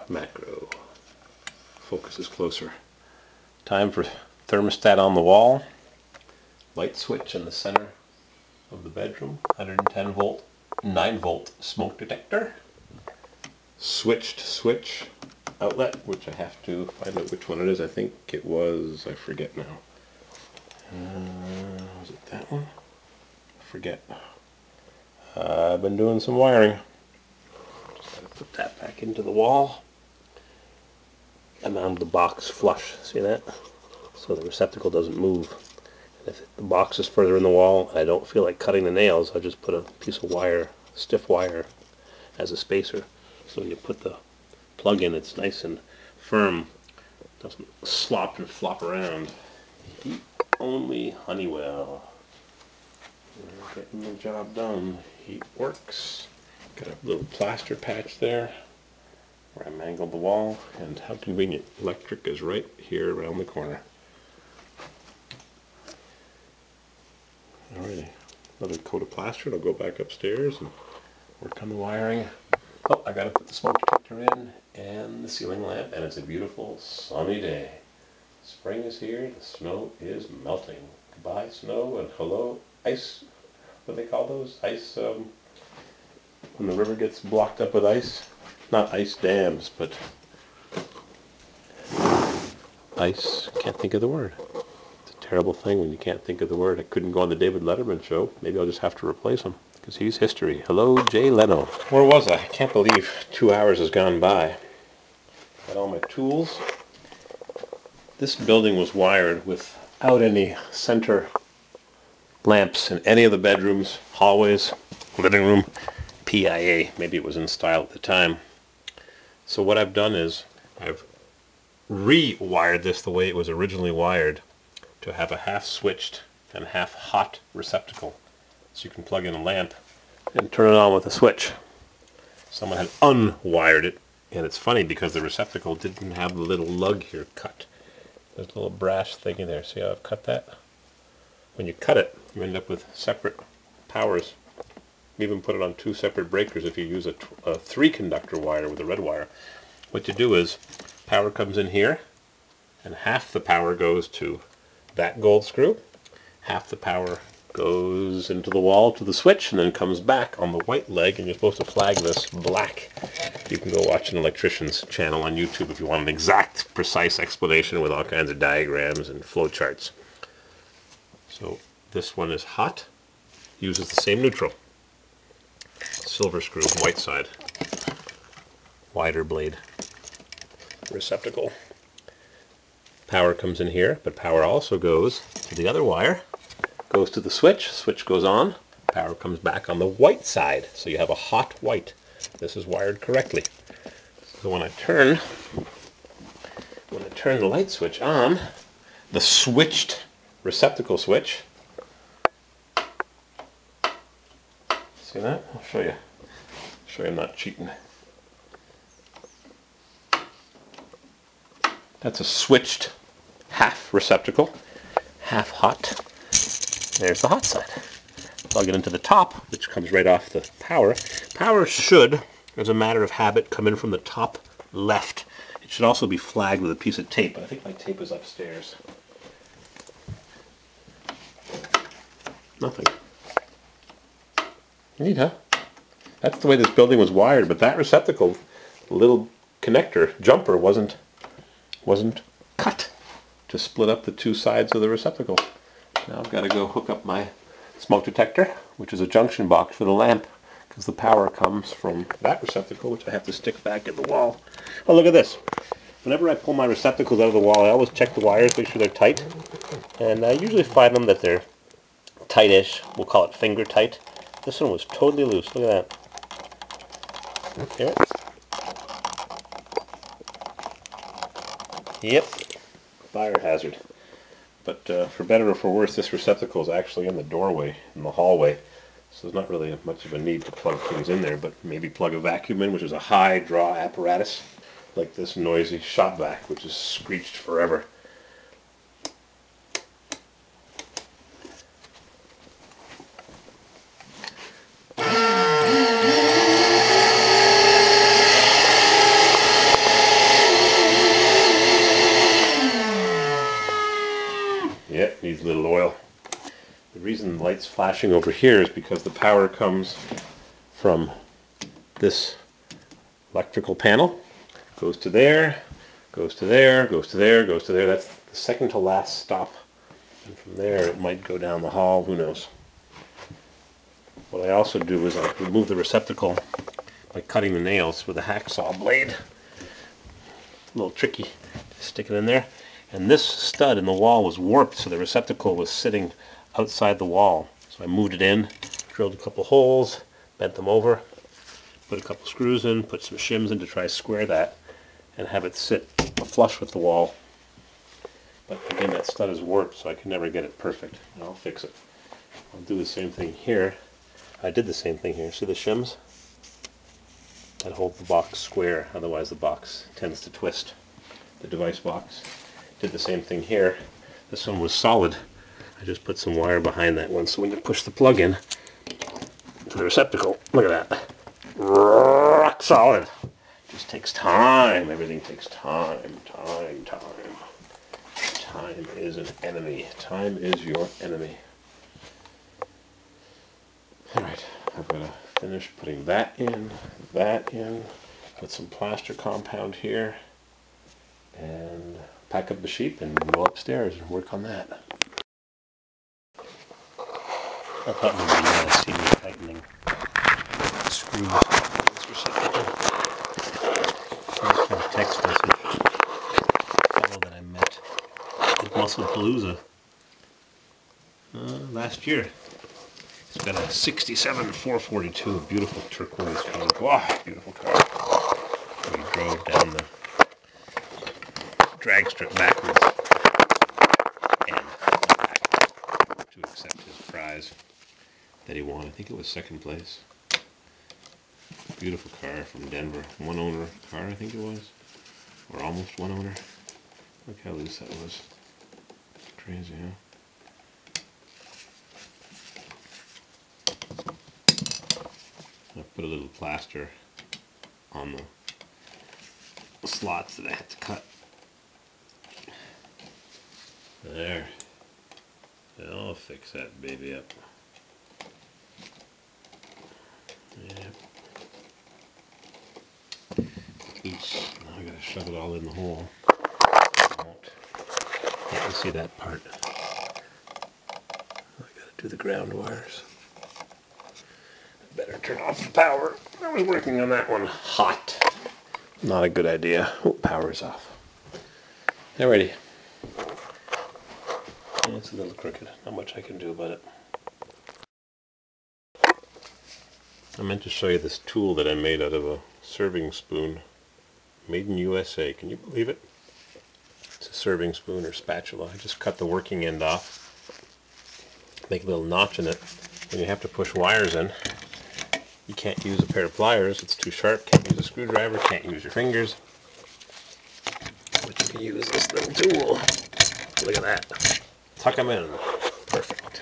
macro. Focus is closer. Time for thermostat on the wall. Light switch in the center of the bedroom. 110 volt, 9 volt smoke detector. Switched switch outlet, which I have to find out which one it is. I think it was, I forget now. Was it that one? I forget. I've been doing some wiring. Just gotta put that back into the wall. I mounted the box flush, see that? So the receptacle doesn't move. And if the box is further in the wall and I don't feel like cutting the nails, I'll just put a piece of wire, stiff wire, as a spacer. So when you put the plug in, it's nice and firm. Doesn't slop and flop around. Heat only Honeywell. We're getting the job done. Heat works. Got a little plaster patch there where I mangled the wall, and how convenient. Electric is right here around the corner. Alrighty, another coat of plaster, and I'll go back upstairs and work on the wiring. Oh, I gotta put the smoke detector in and the ceiling lamp, and it's a beautiful sunny day. Spring is here, the snow is melting. Goodbye snow and hello ice. What do they call those? Ice, when the river gets blocked up with ice. Not ice dams, but ice, can't think of the word. It's a terrible thing when you can't think of the word. I couldn't go on the David Letterman show. Maybe I'll just have to replace him, because he's history. Hello, Jay Leno. Where was I? I can't believe 2 hours has gone by. Got all my tools. This building was wired without any center lamps in any of the bedrooms, hallways, living room, PIA. Maybe it was in style at the time. So what I've done is I've rewired this the way it was originally wired to have a half switched and half hot receptacle. So you can plug in a lamp and turn it on with a switch. Someone had unwired it, and it's funny because the receptacle didn't have the little lug here cut. There's a little brass thing in there. See how I've cut that? When you cut it, you end up with separate powers. You even put it on 2 separate breakers if you use a 3-conductor wire with a red wire. What you do is, power comes in here, and half the power goes to that gold screw, half the power goes into the wall to the switch, and then comes back on the white leg, and you're supposed to flag this black. You can go watch an electrician's channel on YouTube if you want an exact, precise explanation with all kinds of diagrams and flow charts. So this one is hot, uses the same neutral. Silver screw, white side, wider blade receptacle. Power comes in here, but power also goes to the other wire, goes to the switch, switch goes on, power comes back on the white side, so you have a hot white. This is wired correctly. So when I turn the light switch on, the switched receptacle switch, see that? I'll show you. Show you I'm not cheating. That's a switched half receptacle, half hot. There's the hot side. Plug it into the top, which comes right off the power. Power should, as a matter of habit, come in from the top left. It should also be flagged with a piece of tape, but I think my tape is upstairs. Nothing. Neat, huh? That's the way this building was wired, but that receptacle, the little connector, jumper, wasn't cut to split up the 2 sides of the receptacle. Now I've got to go hook up my smoke detector, which is a junction box for the lamp, because the power comes from that receptacle, which I have to stick back in the wall. Oh, look at this. Whenever I pull my receptacles out of the wall, I always check the wires, make sure they're tight, and I usually find them that they're tight-ish. We'll call it finger tight. This one was totally loose. Look at that. Hear it? Yep. Fire hazard. But for better or for worse, this receptacle is actually in the doorway, in the hallway. So there's not really much of a need to plug things in there, but maybe plug a vacuum in, which is a high draw apparatus, like this noisy shop vac, which is screeched forever. needs a little oil. The reason the light's flashing over here is because the power comes from this electrical panel. Goes to there, goes to there, goes to there, goes to there. That's the second to last stop. And from there it might go down the hall, who knows. What I also do is I remove the receptacle by cutting the nails with a hacksaw blade. A little tricky. Stick it in there. And this stud in the wall was warped, so the receptacle was sitting outside the wall. So I moved it in, drilled a couple holes, bent them over, put a couple screws in, put some shims in to try to square that, and have it sit flush with the wall. But again, that stud is warped, so I can never get it perfect. And I'll fix it. I'll do the same thing here. I did the same thing here. See the shims? That hold the box square, otherwise the box tends to twist. The device box. Did the same thing here. This one was solid. I just put some wire behind that one, so when you push the plug in to the receptacle, look at that. Rock solid. Just takes time. Everything takes time. Time is an enemy. Time is your enemy. Alright, I've got to finish putting that in, put some plaster compound here, and pack up the sheep and go upstairs and work on that. I thought maybe you want to see me tightening screws on this receptacle. Here's from a text message. A fellow that I met at Musclepalooza last year. It's got a 67 442, beautiful turquoise color. Wow, beautiful car. We drove down the drag strip backwards and back to accept his prize that he won. I think it was second place. Beautiful car from Denver. One owner car, I think it was. Or almost one owner. Look how loose that was. Crazy, huh? I put a little plaster on the slots that I had to cut. There. I'll fix that baby up. Yep. Now I gotta shove it all in the hole. I won't. You can see that part. I gotta do the ground wires. Better turn off the power. I was working on that one hot. Not a good idea. Oh, power's off. Alrighty. It's a little crooked. Not much I can do about it. I meant to show you this tool that I made out of a serving spoon. Made in USA. Can you believe it? It's a serving spoon or spatula. I just cut the working end off. Make a little notch in it. When you have to push wires in, you can't use a pair of pliers, it's too sharp, can't use a screwdriver, can't use your fingers. But you can use this little tool. Look at that. Tuck them in. Perfect.